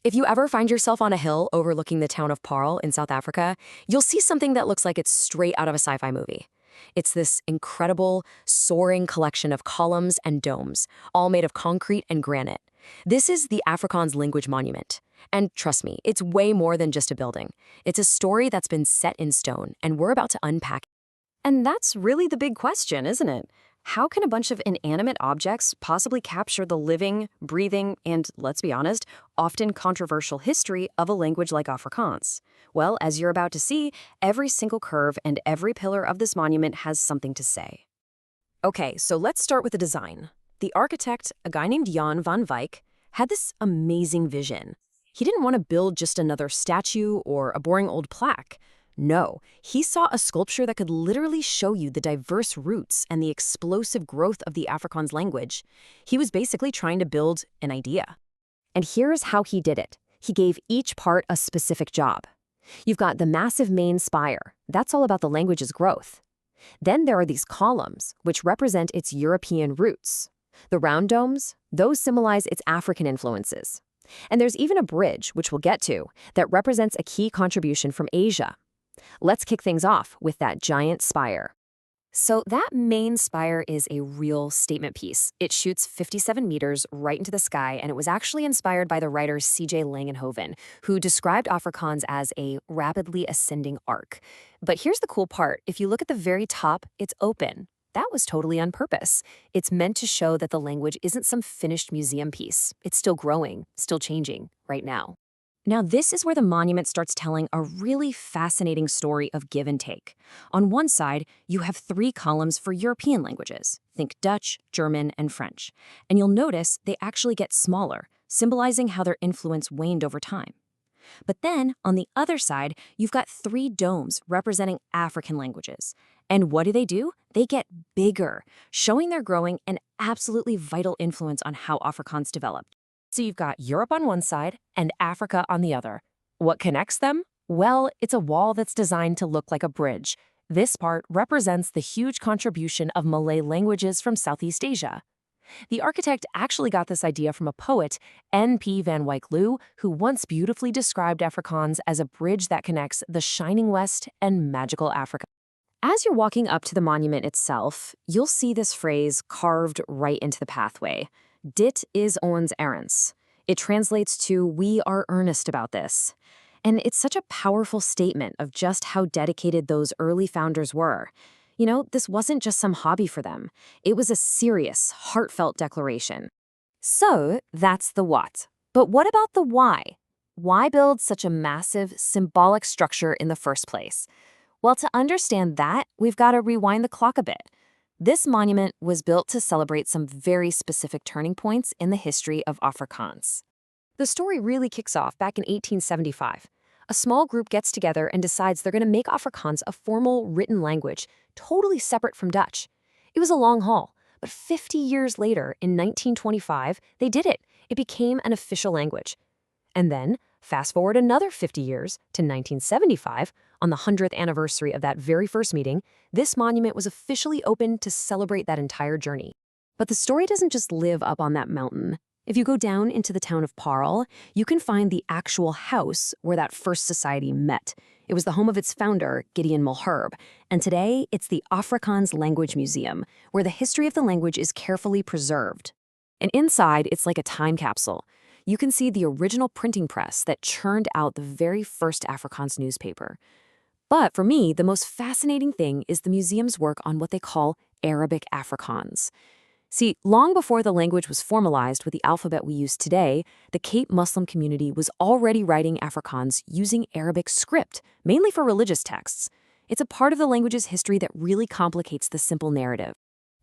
If you ever find yourself on a hill overlooking the town of Paarl in South Africa, you'll see something that looks like it's straight out of a sci-fi movie. It's this incredible, soaring collection of columns and domes, all made of concrete and granite. This is the Afrikaans Language Monument. And trust me, it's way more than just a building. It's a story that's been set in stone, and we're about to unpack it. And that's really the big question, isn't it? How can a bunch of inanimate objects possibly capture the living, breathing, and, let's be honest, often controversial history of a language like Afrikaans? Well, as you're about to see, every single curve and every pillar of this monument has something to say. Okay, so let's start with the design. The architect, a guy named Jan van Wyk, had this amazing vision. He didn't want to build just another statue or a boring old plaque. No, he saw a sculpture that could literally show you the diverse roots and the explosive growth of the Afrikaans language. He was basically trying to build an idea. And here's how he did it. He gave each part a specific job. You've got the massive main spire. That's all about the language's growth. Then there are these columns, which represent its European roots. The round domes, those symbolize its African influences. And there's even a bridge, which we'll get to, that represents a key contribution from Asia. Let's kick things off with that giant spire. So that main spire is a real statement piece. It shoots 57 meters right into the sky, and it was actually inspired by the writer C.J. Langenhoven, who described Afrikaans as a rapidly ascending arc. But here's the cool part. If you look at the very top, it's open. That was totally on purpose. It's meant to show that the language isn't some finished museum piece. It's still growing, still changing right now. Now, this is where the monument starts telling a really fascinating story of give and take. On one side, you have 3 columns for European languages. Think Dutch, German, and French. And you'll notice they actually get smaller, symbolizing how their influence waned over time. But then, on the other side, you've got 3 domes representing African languages. And what do? They get bigger, showing their growing and absolutely vital influence on how Afrikaans developed. So you've got Europe on one side and Africa on the other. What connects them? Well, it's a wall that's designed to look like a bridge. This part represents the huge contribution of Malay languages from Southeast Asia. The architect actually got this idea from a poet, N.P. van Wyk Loo, who once beautifully described Afrikaans as a bridge that connects the shining West and magical Africa. As you're walking up to the monument itself, you'll see this phrase carved right into the pathway. Dit is ons erns. It translates to, we are earnest about this. And it's such a powerful statement of just how dedicated those early founders were. You know, this wasn't just some hobby for them. It was a serious, heartfelt declaration. So, that's the what. But what about the why? Why build such a massive, symbolic structure in the first place? Well, to understand that, we've got to rewind the clock a bit. This monument was built to celebrate some very specific turning points in the history of Afrikaans. The story really kicks off back in 1875. A small group gets together and decides they're going to make Afrikaans a formal written language, totally separate from Dutch. It was a long haul, but 50 years later, in 1925, they did it. It became an official language. And then, fast forward another 50 years to 1975, on the 100th anniversary of that very first meeting, this monument was officially opened to celebrate that entire journey. But the story doesn't just live up on that mountain. If you go down into the town of Paarl, you can find the actual house where that first society met. It was the home of its founder, Gideon Mulherb, and today it's the Afrikaans Language Museum, where the history of the language is carefully preserved. And inside, it's like a time capsule. You can see the original printing press that churned out the very first Afrikaans newspaper. But for me, the most fascinating thing is the museum's work on what they call Arabic Afrikaans. See, long before the language was formalized with the alphabet we use today, the Cape Muslim community was already writing Afrikaans using Arabic script, mainly for religious texts. It's a part of the language's history that really complicates the simple narrative.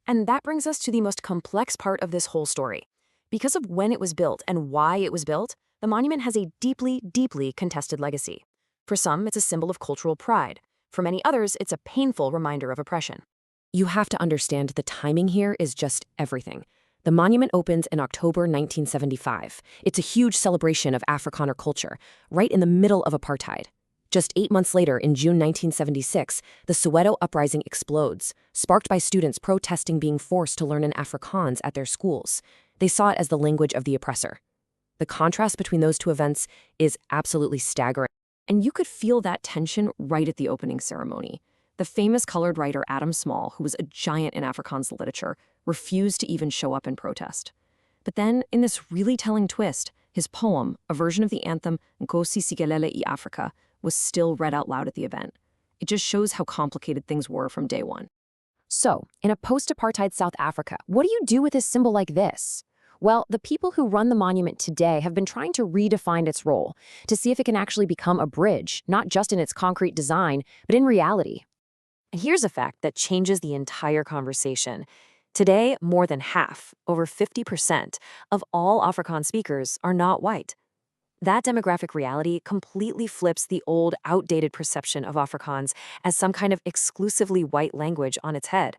And that brings us to the most complex part of this whole story. Because of when it was built and why it was built, the monument has a deeply, deeply contested legacy. For some, it's a symbol of cultural pride. For many others, it's a painful reminder of oppression. You have to understand the timing here is just everything. The monument opens in October 1975. It's a huge celebration of Afrikaner culture, right in the middle of apartheid. Just 8 months later, in June 1976, the Soweto uprising explodes, sparked by students protesting being forced to learn in Afrikaans at their schools. They saw it as the language of the oppressor. The contrast between those two events is absolutely staggering. And you could feel that tension right at the opening ceremony. The famous colored writer Adam Small, who was a giant in Afrikaans literature, refused to even show up in protest. But then, in this really telling twist, his poem, a version of the anthem Nkosi Sikelele I Afrika, was still read out loud at the event. It just shows how complicated things were from day one. So, in a post-apartheid South Africa, what do you do with a symbol like this? Well, the people who run the monument today have been trying to redefine its role to see if it can actually become a bridge, not just in its concrete design, but in reality. And here's a fact that changes the entire conversation. Today, more than half, over 50%, of all Afrikaans speakers are not white. That demographic reality completely flips the old, outdated perception of Afrikaans as some kind of exclusively white language on its head.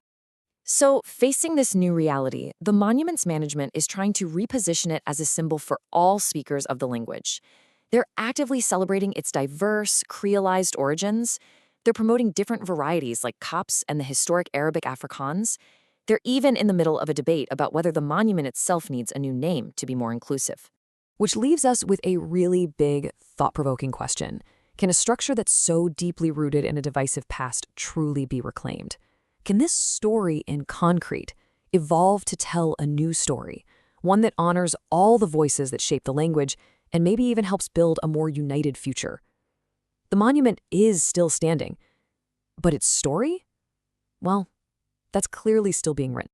So, facing this new reality, the monument's management is trying to reposition it as a symbol for all speakers of the language. They're actively celebrating its diverse, creolized origins. They're promoting different varieties like Kaps and the historic Arabic Afrikaans. They're even in the middle of a debate about whether the monument itself needs a new name to be more inclusive. Which leaves us with a really big, thought-provoking question. Can a structure that's so deeply rooted in a divisive past truly be reclaimed? Can this story in concrete evolve to tell a new story, one that honors all the voices that shape the language and maybe even helps build a more united future? The monument is still standing, but its story? Well, that's clearly still being written.